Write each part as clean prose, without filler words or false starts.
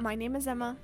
my name is Emma,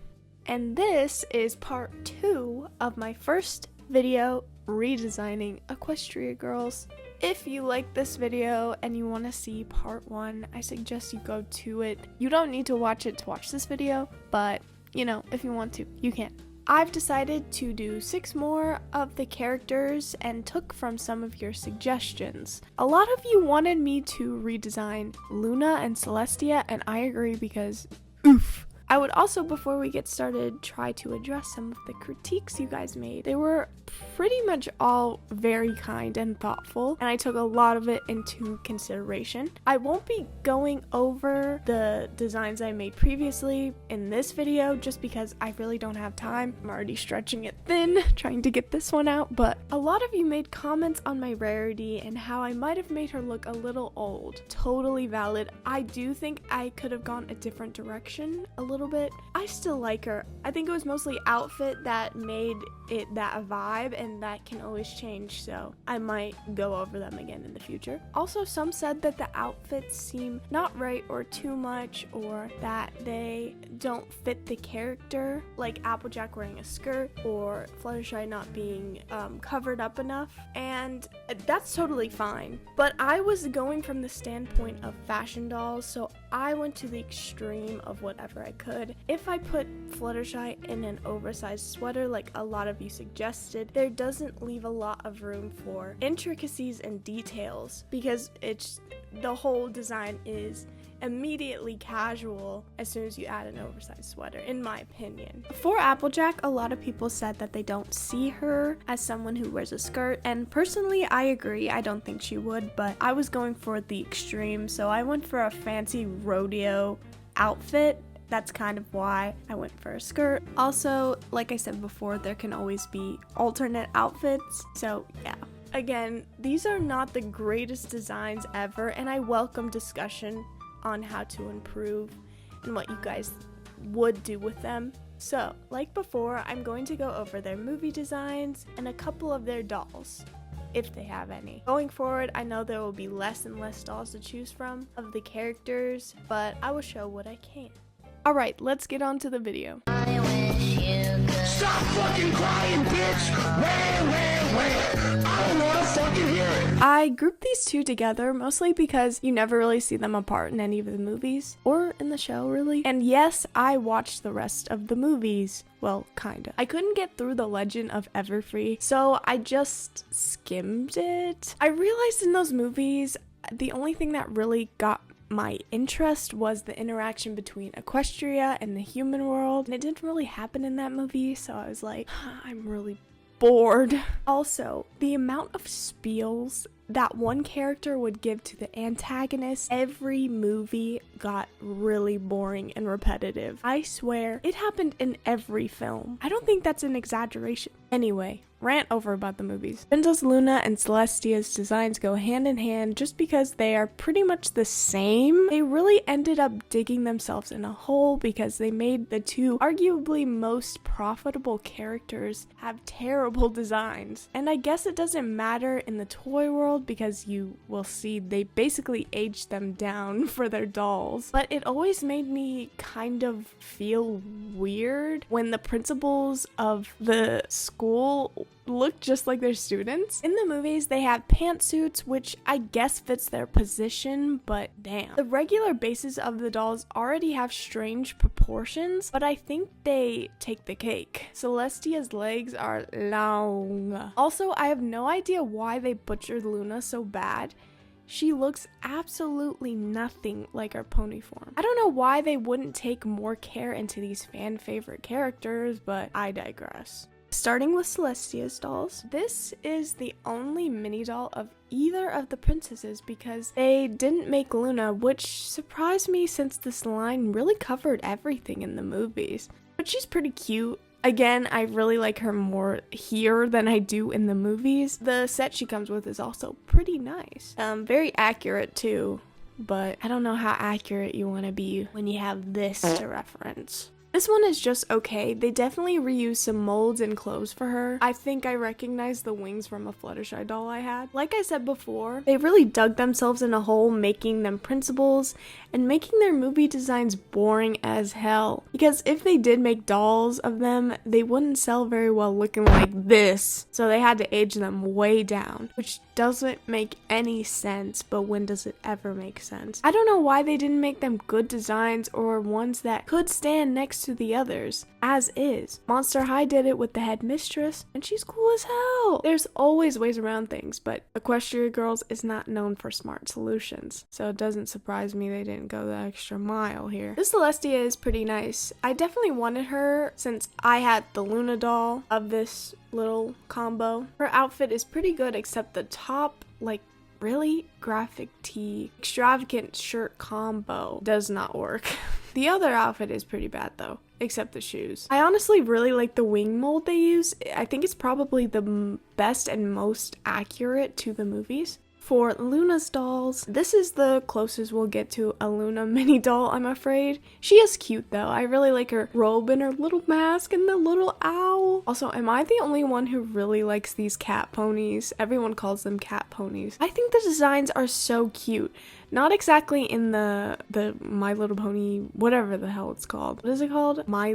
and this is part 2 of my first video, Redesigning Equestria Girls. If you like this video and you want to see part 1, I suggest you go to it. You don't need to watch it to watch this video, but, you know, if you want to, you can. I've decided to do 6 more of the characters and took from some of your suggestions. A lot of you wanted me to redesign Luna and Celestia, and I agree because, oof. I would also, before we get started, try to address some of the critiques you guys made. They were pretty much all very kind and thoughtful, and I took a lot of it into consideration. I won't be going over the designs I made previously in this video just because I really don't have time. I'm already stretching it thin trying to get this one out, but a lot of you made comments on my rarity and how I might have made her look a little old. Totally valid. I do think I could have gone a different direction a little bit. I still like her. I think it was mostly outfit that made it that vibe, and that can always change, so I might go over them again in the future. Also, some said that the outfits seem not right or too much, or that they don't fit the character, like Applejack wearing a skirt or Fluttershy not being covered up enough, and that's totally fine. But I was going from the standpoint of fashion dolls, so I went to the extreme of whatever I could. If I put Fluttershy in an oversized sweater like a lot of you suggested, there doesn't leave a lot of room for intricacies and details because the whole design is immediately casual as soon as you add an oversized sweater, in my opinion. For Applejack, a lot of people said that they don't see her as someone who wears a skirt, and personally I agree. I don't think she would, but I was going for the extreme, so I went for a fancy rodeo outfit. That's kind of why I went for a skirt. Also, like I said before, there can always be alternate outfits, so yeah. Again, these are not the greatest designs ever, and I welcome discussion on how to improve and what you guys would do with them. So, like before, I'm going to go over their movie designs and a couple of their dolls, if they have any. Going forward, I know there will be less and less dolls to choose from of the characters, but I will show what I can. Alright, let's get on to the video. Stop fucking crying, bitch! Where? I don't wanna fucking hear it! I grouped these two together mostly because you never really see them apart in any of the movies, or in the show really. And yes, I watched the rest of the movies. Well, kinda. I couldn't get through The Legend of Everfree, so I just skimmed it. I realized in those movies, the only thing that really got my interest was the interaction between Equestria and the human world, and it didn't really happen in that movie, so I was like, I'm really bored. Also, the amount of spiels that one character would give to the antagonist every movie got really boring and repetitive. I swear, it happened in every film. I don't think that's an exaggeration. Anyway, rant over about the movies. Princess Luna and Celestia's designs go hand in hand just because they are pretty much the same. They really ended up digging themselves in a hole because they made the two arguably most profitable characters have terrible designs. And I guess it doesn't matter in the toy world because you will see they basically aged them down for their dolls. But it always made me kind of feel weird when the principals of the school look just like their students. In the movies, they have pantsuits, which I guess fits their position, but damn. The regular bases of the dolls already have strange proportions, but I think they take the cake. Celestia's legs are long. Also, I have no idea why they butchered Luna so bad. She looks absolutely nothing like her pony form. I don't know why they wouldn't take more care into these fan favorite characters, but I digress. Starting with Celestia's dolls, this is the only mini doll of either of the princesses because they didn't make Luna, which surprised me since this line really covered everything in the movies. But she's pretty cute. Again, I really like her more here than I do in the movies. The set she comes with is also pretty nice. Very accurate too, but I don't know how accurate you want to be when you have this to reference. This one is just okay. They definitely reused some molds and clothes for her. I think I recognize the wings from a Fluttershy doll I had. Like I said before, they really dug themselves in a hole making them principals and making their movie designs boring as hell. Because if they did make dolls of them, they wouldn't sell very well looking like this. So they had to age them way down, which doesn't make any sense, but when does it ever make sense? I don't know why they didn't make them good designs or ones that could stand next to the others, as is. Monster High did it with the headmistress, and she's cool as hell. There's always ways around things, but Equestria Girls is not known for smart solutions, so it doesn't surprise me they didn't go the extra mile here. This Celestia is pretty nice. I definitely wanted her since I had the Luna doll of this little combo. Her outfit is pretty good except the top, like, really graphic tee extravagant shirt combo does not work. The other outfit is pretty bad though, except the shoes. I honestly really like the wing mold they use. I think it's probably the best and most accurate to the movies. For Luna's dolls, this is the closest we'll get to a Luna mini doll, I'm afraid. She is cute though. I really like her robe and her little mask and the little owl. Also, am I the only one who really likes these cat ponies? Everyone calls them cat ponies. I think the designs are so cute. Not exactly in the My Little Pony, whatever the hell it's called. What is it called? My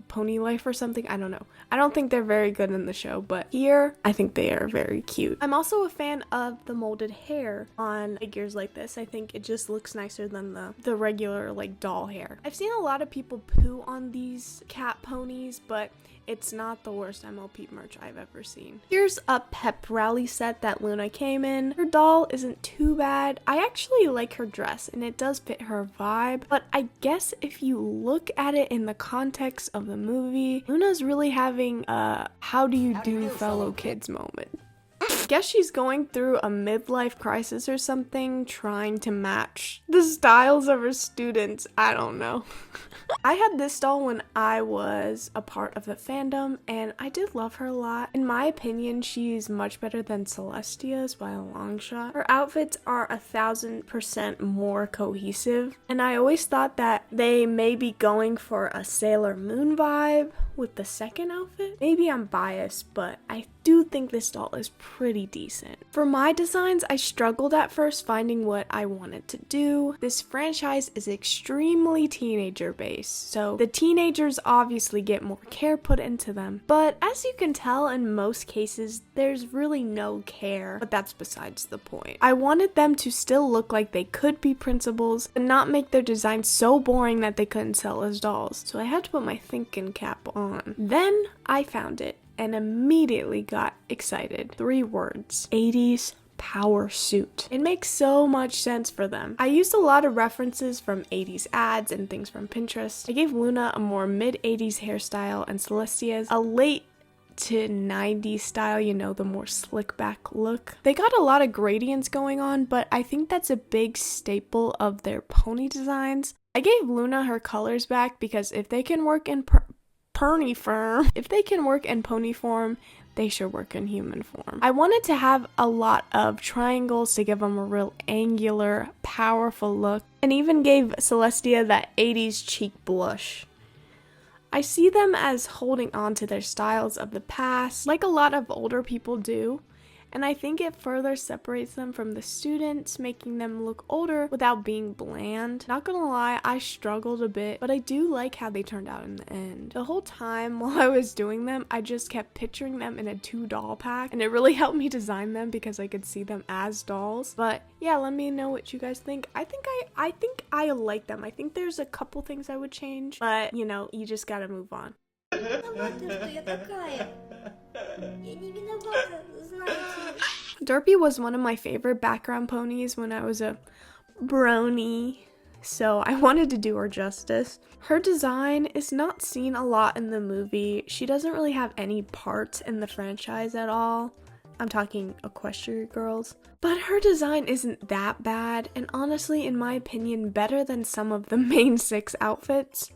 Pony Life or something? I don't know. I don't think they're very good in the show, but here I think they are very cute. I'm also a fan of the molded hair on figures like this. I think it just looks nicer than the regular like doll hair. I've seen a lot of people poo on these cat ponies, but it's not the worst MLP merch I've ever seen. Here's a pep rally set that Luna came in. Her doll isn't too bad. I actually like her dress and it does fit her vibe, but I guess if you look at it in the context of the movie, Luna's really having a how do you do fellow kids moment. I guess she's going through a midlife crisis or something, trying to match the styles of her students. I don't know. I had this doll when I was a part of the fandom, and I did love her a lot. In my opinion, she's much better than Celestia's by a long shot. Her outfits are 1000% more cohesive, and I always thought that they may be going for a Sailor Moon vibe with the second outfit. Maybe I'm biased, but I do think this doll is pretty decent. For my designs, I struggled at first finding what I wanted to do. This franchise is extremely teenager based, so the teenagers obviously get more care put into them. But as you can tell, in most cases, there's really no care, but that's besides the point. I wanted them to still look like they could be principals, but not make their designs so boring that they couldn't sell as dolls. So I had to put my thinking cap on. Then I found it and immediately got excited. 3 words: 80s power suit. It makes so much sense for them. I used a lot of references from 80s ads and things from Pinterest. I gave Luna a more mid-80s hairstyle and Celestia's a late to 90s style, you know, the more slick back look. They got a lot of gradients going on, but I think that's a big staple of their pony designs. I gave Luna her colors back because if they can work in pony form, they should work in human form. I wanted to have a lot of triangles to give them a real angular, powerful look, and even gave Celestia that 80s cheek blush. I see them as holding on to their styles of the past, like a lot of older people do, and I think it further separates them from the students, making them look older without being bland. Not gonna lie, I struggled a bit, but I do like how they turned out in the end. The whole time while I was doing them, I just kept picturing them in a 2 doll pack, and it really helped me design them because I could see them as dolls. But yeah, let me know what you guys think. I think I like them. I think there's a couple things I would change, but you know, you just gotta move on. Derpy was one of my favorite background ponies when I was a brony, so I wanted to do her justice. Her design is not seen a lot in the movie. She doesn't really have any parts in the franchise at all. I'm talking Equestria Girls. But her design isn't that bad, and honestly, in my opinion, better than some of the main 6 outfits.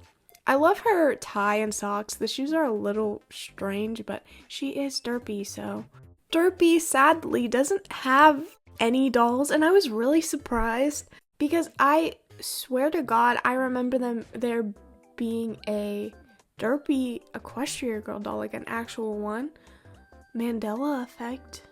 I love her tie and socks. The shoes are a little strange, but she is Derpy, so. Derpy, sadly, doesn't have any dolls, and I was really surprised because I swear to God, I remember there being a Derpy Equestria Girl doll, like an actual one. Mandela effect.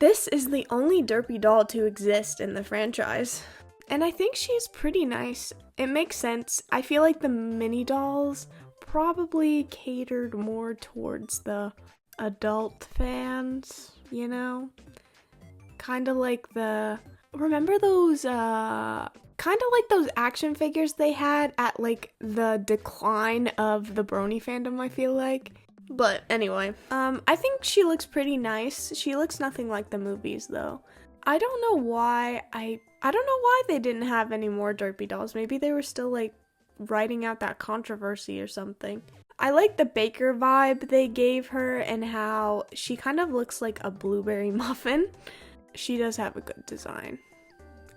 This is the only Derpy doll to exist in the franchise. And I think she's pretty nice. It makes sense. I feel like the mini dolls probably catered more towards the adult fans, you know? Kind of like remember those, kind of like those action figures they had at like the decline of the Brony fandom, I feel like. But anyway, I think she looks pretty nice. She looks nothing like the movies though. I don't know why they didn't have any more Derpy dolls. Maybe they were still like writing out that controversy or something. I like the baker vibe they gave her and how she kind of looks like a blueberry muffin. She does have a good design.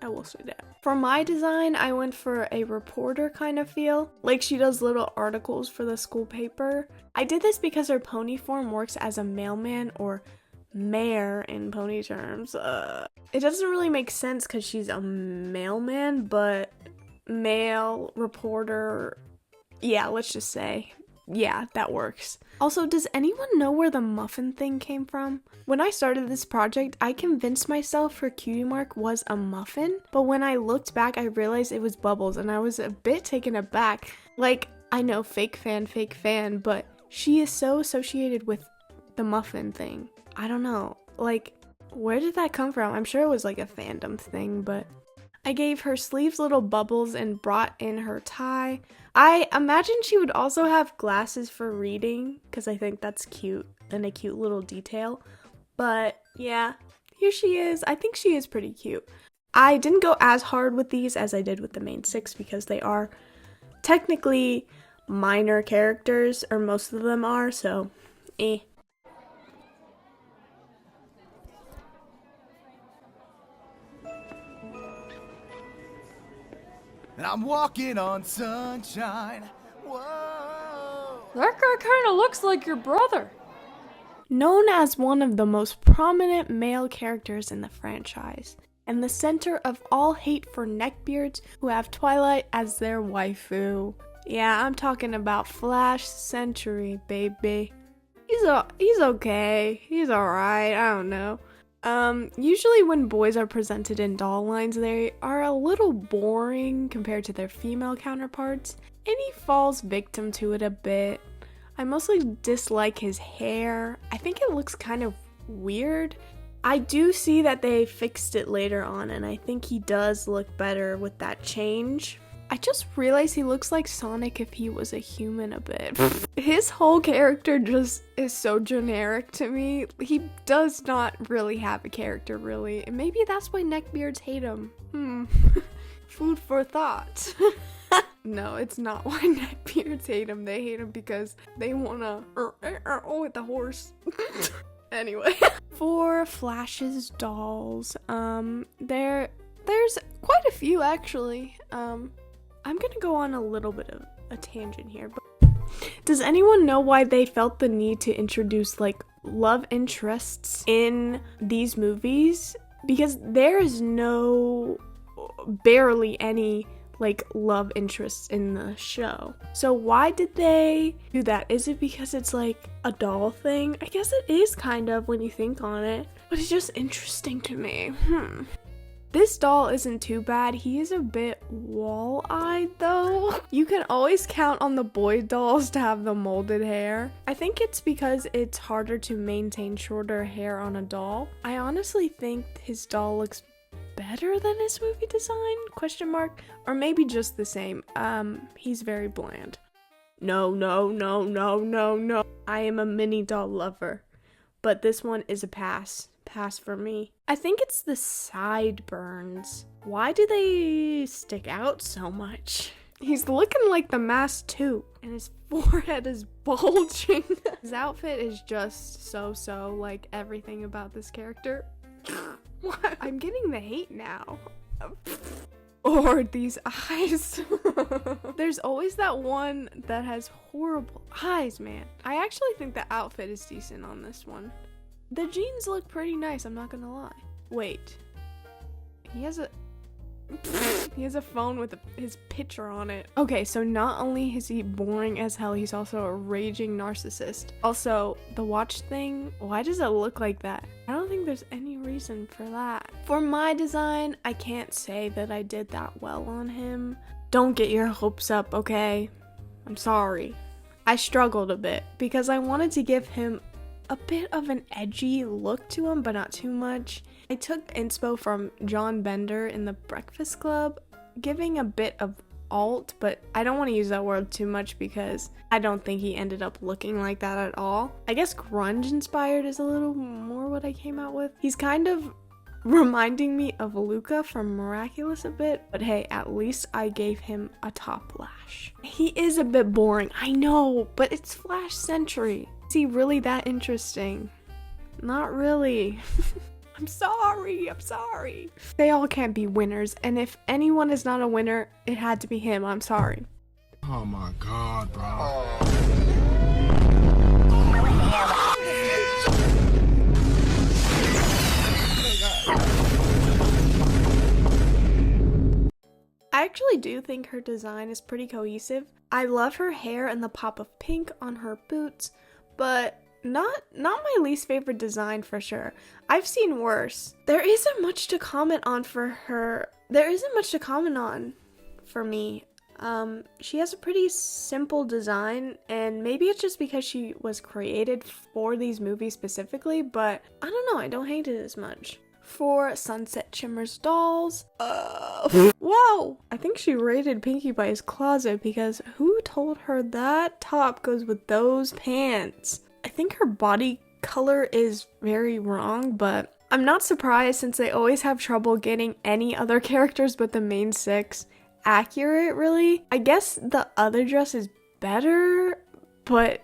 I will say that. For my design, I went for a reporter kind of feel. Like she does little articles for the school paper. I did this because her pony form works as a mailman or mare in pony terms. It doesn't really make sense because she's a mailman, but mail reporter, yeah, let's just say, yeah, that works. Also, does anyone know where the muffin thing came from? When I started this project, I convinced myself her cutie mark was a muffin, but when I looked back, I realized it was Bubbles, and I was a bit taken aback. Like, I know, fake fan, but she is so associated with the muffin thing. I don't know, like, where did that come from? I'm sure it was like a fandom thing, but I gave her sleeves little bubbles and brought in her tie. I imagine she would also have glasses for reading, because I think that's cute and a cute little detail. But yeah, here she is. I think she is pretty cute. I didn't go as hard with these as I did with the main 6 because they are technically minor characters, or most of them are, so eh. And I'm walking on sunshine. Whoa. That guy kind of looks like your brother. Known as one of the most prominent male characters in the franchise, and the center of all hate for neckbeards who have Twilight as their waifu. Yeah, I'm talking about Flash Sentry, baby. He's okay. He's alright, I don't know. Usually when boys are presented in doll lines, they are a little boring compared to their female counterparts, and he falls victim to it a bit. I mostly dislike his hair. I think it looks kind of weird. I do see that they fixed it later on, and I think he does look better with that change. I just realized he looks like Sonic if he was a human a bit. His whole character just is so generic to me. He does not really have a character, really. And maybe that's why neckbeards hate him. Food for thought. No, it's not why neckbeards hate him. They hate him because they wanna with the horse. Anyway. For Flash's dolls, there's quite a few actually. I'm gonna go on a little bit of a tangent here, but does anyone know why they felt the need to introduce like love interests in these movies? Because there is barely any like love interests in the show. So why did they do that? Is it because it's like a doll thing? I guess it is kind of when you think on it, but it's just interesting to me. This doll isn't too bad. He is a bit wall-eyed though. You can always count on the boy dolls to have the molded hair. I think it's because it's harder to maintain shorter hair on a doll. I honestly think his doll looks better than his movie design? Question mark. Or maybe just the same. He's very bland. No. I am a mini doll lover. But this one is a pass. Pass for me. I think it's the sideburns. Why do they stick out so much? He's looking like the mask too, and his forehead is bulging. His outfit is just so like everything about this character. What? I'm getting the hate now. Or these eyes. There's always that one that has horrible eyes, man. I actually think the outfit is decent on this one. The jeans look pretty nice, I'm not gonna lie. Wait. He has a... He has a phone with his picture on it. Okay, so not only is he boring as hell, he's also a raging narcissist. Also, the watch thing, why does it look like that? I don't think there's any reason for that. For my design, I can't say that I did that well on him. Don't get your hopes up, okay? I'm sorry. I struggled a bit because I wanted to give him a bit of an edgy look to him, but not too much. I took inspo from John Bender in The Breakfast Club, giving a bit of alt, but I don't want to use that word too much because I don't think he ended up looking like that at all. I guess grunge inspired is a little more what I came out with. He's kind of reminding me of Luca from Miraculous a bit, but hey, at least I gave him a top lash. He is a bit boring, I know, but it's Flash Sentry. Is he really that interesting? Not really. I'm sorry. They all can't be winners, and if anyone is not a winner, it had to be him. I'm sorry. Oh my god, bro. I actually do think her design is pretty cohesive. I love her hair and the pop of pink on her boots, but not my least favorite design for sure. I've seen worse. There isn't much to comment on for her. There isn't much to comment on for me. She has a pretty simple design, and maybe it's just because she was created for these movies specifically, but I don't know, I don't hate it as much. For Sunset Shimmer's dolls, whoa! I think she raided Pinkie by his closet because who told her that top goes with those pants? I think her body color is very wrong, but I'm not surprised since they always have trouble getting any other characters but the main 6 accurate, really. I guess the other dress is better, but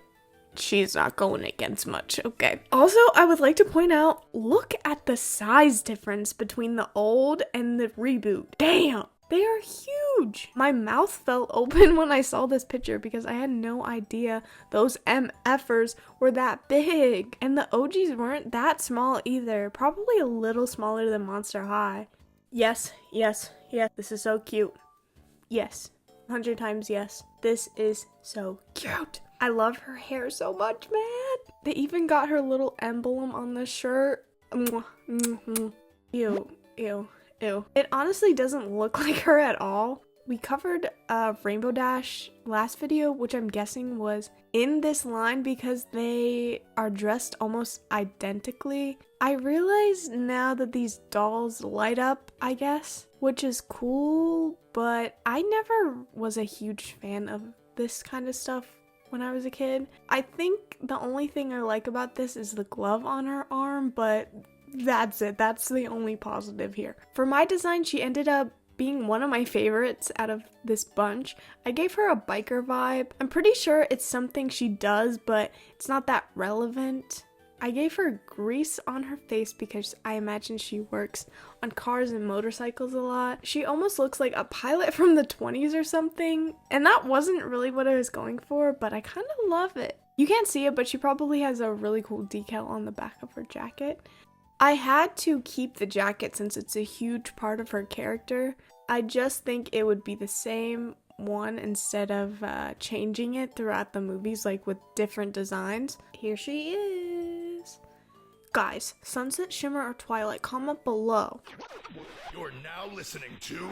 she's not going against much, okay. Also, I would like to point out, look at the size difference between the old and the reboot. Damn! They are huge! My mouth fell open when I saw this picture because I had no idea those MFers were that big. And the OGs weren't that small either. Probably a little smaller than Monster High. Yes, this is so cute. Yes, 100 times yes. This is so cute. I love her hair so much, man. They even got her little emblem on the shirt. Ew. It honestly doesn't look like her at all. We covered Rainbow Dash last video, which I'm guessing was in this line because they are dressed almost identically. I realize now that these dolls light up, I guess, which is cool, but I never was a huge fan of this kind of stuff when I was a kid. I think the only thing I like about this is the glove on her arm, but that's it. That's the only positive here. For my design, she ended up being one of my favorites out of this bunch. I gave her a biker vibe. I'm pretty sure it's something she does, but it's not that relevant. I gave her grease on her face because I imagine she works on cars and motorcycles a lot. She almost looks like a pilot from the 20s or something, and that wasn't really what I was going for, but I kind of love it. You can't see it, but she probably has a really cool decal on the back of her jacket. I had to keep the jacket since it's a huge part of her character. I just think it would be the same one instead of changing it throughout the movies, like with different designs. Here she is. Guys, Sunset, Shimmer, or Twilight? Comment below. You're now listening to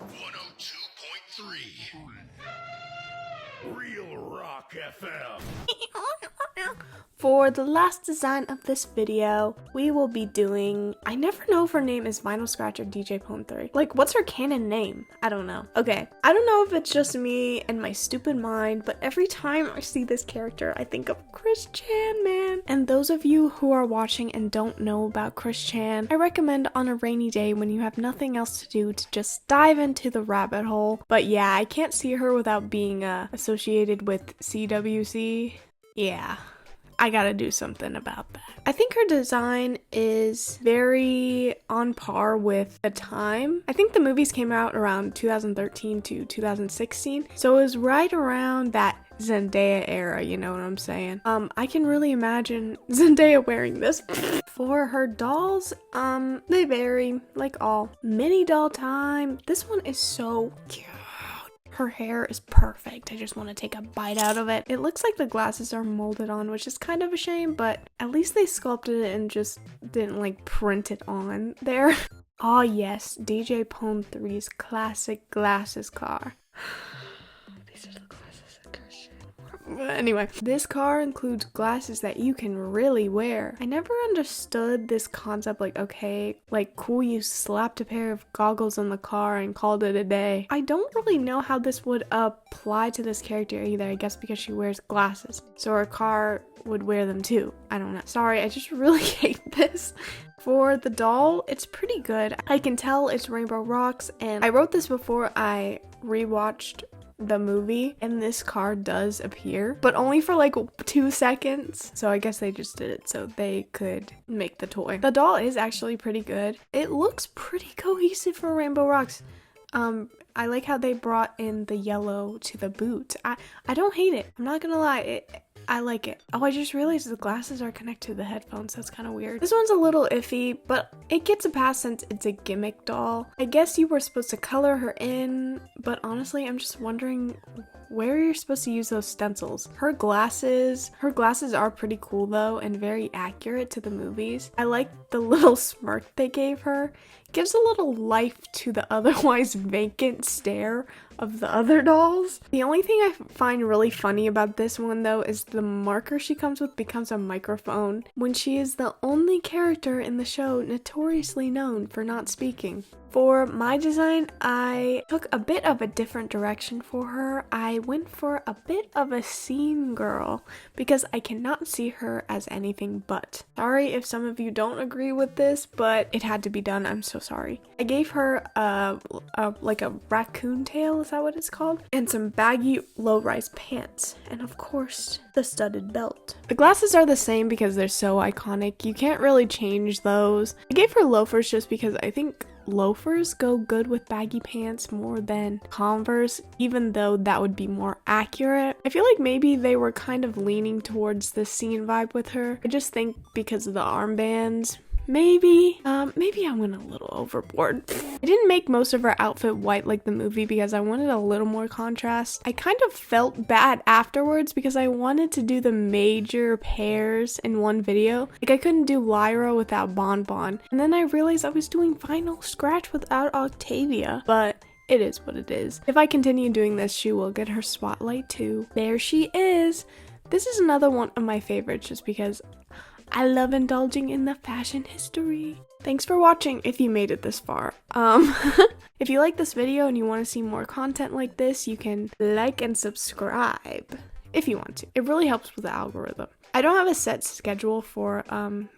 102.3 Real Rock FM. For the last design of this video, we will be doing, I never know if her name is Vinyl Scratch or DJ Pone 3. Like, what's her canon name? I don't know. Okay, I don't know if it's just me and my stupid mind, but every time I see this character, I think of Chris Chan, man. And those of you who are watching and don't know about Chris Chan, I recommend on a rainy day when you have nothing else to do to just dive into the rabbit hole. But yeah, I can't see her without being associated with CWC. Yeah. I gotta do something about that. I think her design is very on par with the time. I think the movies came out around 2013 to 2016, so it was right around that Zendaya era, you know what I'm saying? I can really imagine Zendaya wearing this. For her dolls, they vary, like all. Mini doll time. This one is so cute. Her hair is perfect. I just want to take a bite out of it. It looks like the glasses are molded on, which is kind of a shame, but at least they sculpted it and just didn't like print it on there. Oh yes, DJ Pone 3's classic glasses car. These are the glasses that Christian. But anyway, this car includes glasses that you can really wear. I never understood this concept, like, okay, like cool, you slapped a pair of goggles on the car and called it a day. I don't really know how this would apply to this character either, I guess because she wears glasses. So her car would wear them too. I don't know. Sorry, I just really hate this. For the doll, it's pretty good. I can tell it's Rainbow Rocks, and I wrote this before I rewatched the movie, and this car does appear, but only for like 2 seconds. So I guess they just did it so they could make the toy. The doll is actually pretty good. It looks pretty cohesive for Rainbow Rocks. I like how they brought in the yellow to the boot. I don't hate it. I'm not gonna lie. I like it. Oh, I just realized the glasses are connected to the headphones. That's kind of weird. This one's a little iffy, but it gets a pass since it's a gimmick doll. I guess you were supposed to color her in, but honestly, I'm just wondering where you're supposed to use those stencils. Her glasses are pretty cool though, and very accurate to the movies. I like the little smirk they gave her. Gives a little life to the otherwise vacant stare of the other dolls. The only thing I find really funny about this one though is the marker she comes with becomes a microphone when she is the only character in the show notoriously known for not speaking. For my design, I took a bit of a different direction for her. I went for a bit of a scene girl because I cannot see her as anything but. Sorry if some of you don't agree with this, but it had to be done. I'm so sorry. I gave her like a raccoon tail, is that what it's called? And some baggy low-rise pants. And of course, the studded belt. The glasses are the same because they're so iconic. You can't really change those. I gave her loafers just because I think loafers go good with baggy pants more than Converse, even though that would be more accurate. I feel like maybe they were kind of leaning towards the scene vibe with her. I just think because of the armbands. Maybe I went a little overboard. I didn't make most of her outfit white like the movie because I wanted a little more contrast. I kind of felt bad afterwards because I wanted to do the major pairs in one video. Like I couldn't do Lyra without Bonbon. And then I realized I was doing Final Scratch without Octavia. But it is what it is. If I continue doing this, she will get her spotlight too. There she is. This is another one of my favorites just because I love indulging in the fashion history. Thanks for watching if you made it this far. If you like this video and you want to see more content like this, you can like and subscribe if you want to. It really helps with the algorithm. I don't have a set schedule for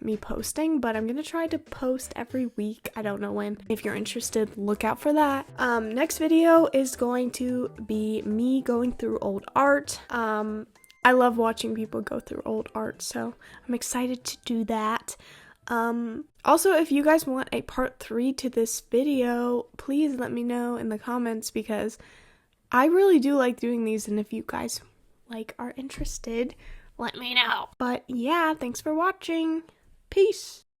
me posting, but I'm gonna try to post every week. I don't know when. If you're interested, look out for that. Next video is going to be me going through old art. I love watching people go through old art, so I'm excited to do that. Also, if you guys want a part 3 to this video, please let me know in the comments because I really do like doing these, and if you guys are interested, let me know. But yeah, thanks for watching. Peace.